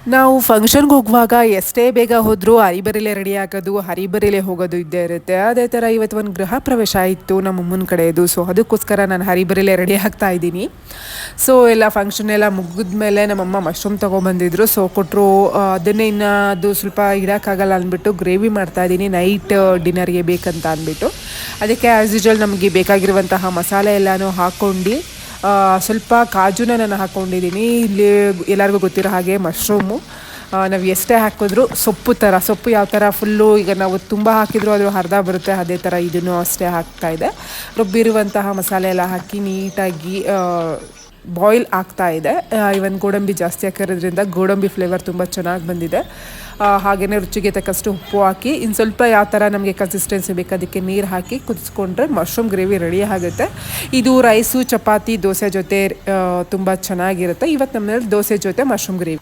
ನಾವು ಫಂಕ್ಷನ್‌ಗೆ ಹೋಗುವಾಗ ಎಷ್ಟೇ ಬೇಗ ಹೋದರೂ ಹರಿಬರಿಲೇ ರೆಡಿ ಆಗೋದು, ಹರಿಬರಿಲೇ ಹೋಗೋದು ಇದ್ದೇ ಇರುತ್ತೆ. ಅದೇ ಥರ ಇವತ್ತು ಒಂದು ಗೃಹ ಪ್ರವೇಶ ಇತ್ತು ನಮ್ಮ ಅಮ್ಮನ ಕಡೆಯದು. ಸೊ ಅದಕ್ಕೋಸ್ಕರ ನಾನು ಹರಿಬರಿಲೇ ರೆಡಿ ಆಗ್ತಾ ಇದ್ದೀನಿ. ಸೊ ಎಲ್ಲ ಫಂಕ್ಷನ್ ಎಲ್ಲ ಮುಗಿದ್ಮೇಲೆ ನಮ್ಮಮ್ಮ ಮಶ್ರೂಮ್ ತೊಗೊಂಬಂದಿದ್ರು. ಸೊ ಕೊಟ್ಟರು. ಅದನ್ನೇ ಇನ್ನು ಅದು ಸ್ವಲ್ಪ ಇಡೋಕ್ಕಾಗಲ್ಲ ಅಂದ್ಬಿಟ್ಟು ಗ್ರೇವಿ ಮಾಡ್ತಾ ಇದ್ದೀನಿ ನೈಟ್ ಡಿನ್ನರ್ಗೆ ಬೇಕಂತ ಅಂದ್ಬಿಟ್ಟು. ಅದಕ್ಕೆ ಆ್ಯಸ್ ಯೂಶುವಲ್ ನಮಗೆ ಬೇಕಾಗಿರುವಂತಹ ಮಸಾಲೆ ಎಲ್ಲನೂ ಹಾಕ್ಕೊಂಡು ಸ್ವಲ್ಪ ಕಾಜುನ ನಾನು ಹಾಕ್ಕೊಂಡಿದ್ದೀನಿ. ಇಲ್ಲಿ ಎಲ್ಲರಿಗೂ ಗೊತ್ತಿರೋ ಹಾಗೆ ಮಶ್ರೂಮು ನಾವು ಎಷ್ಟೇ ಹಾಕಿದ್ರೂ ಸೊಪ್ಪು ಯಾವ ಥರ ಫುಲ್ಲು ಈಗ ನಾವು ತುಂಬ ಹಾಕಿದರೂ ಅದು ಅರ್ಧ ಬರುತ್ತೆ, ಅದೇ ಥರ ಇದನ್ನು ಅಷ್ಟೇ ಹಾಕ್ತಾಯಿದೆ. ರುಬ್ಬಿರುವಂತಹ ಮಸಾಲೆ ಎಲ್ಲ ಹಾಕಿ ನೀಟಾಗಿ ಬಾಯ್ಲ್ ಆಗ್ತಾಯಿದೆ. ಇವನ್ ಗೋಡಂಬಿ ಜಾಸ್ತಿ ಹಾಕಿರೋದ್ರಿಂದ ಗೋಡಂಬಿ ಫ್ಲೇವರ್ ತುಂಬ ಚೆನ್ನಾಗಿ ಬಂದಿದೆ. ಹಾಗೆಯೇ ರುಚಿಗೆ ತಕ್ಕಷ್ಟು ಉಪ್ಪು ಹಾಕಿ ಇನ್ನು ಸ್ವಲ್ಪ ಯಾವ ಥರ ನಮಗೆ ಕನ್ಸಿಸ್ಟೆನ್ಸಿ ಬೇಕು ಅದಕ್ಕೆ ನೀರು ಹಾಕಿ ಕುದಿಸ್ಕೊಂಡ್ರೆ ಮಶ್ರೂಮ್ ಗ್ರೇವಿ ರೆಡಿ ಆಗುತ್ತೆ. ಇದು ರೈಸು ಚಪಾತಿ ದೋಸೆ ಜೊತೆ ತುಂಬ ಚೆನ್ನಾಗಿರುತ್ತೆ. ಇವತ್ತು ನಮ್ಮನೇಲಿ ದೋಸೆ ಜೊತೆ ಮಶ್ರೂಮ್ ಗ್ರೇವಿ.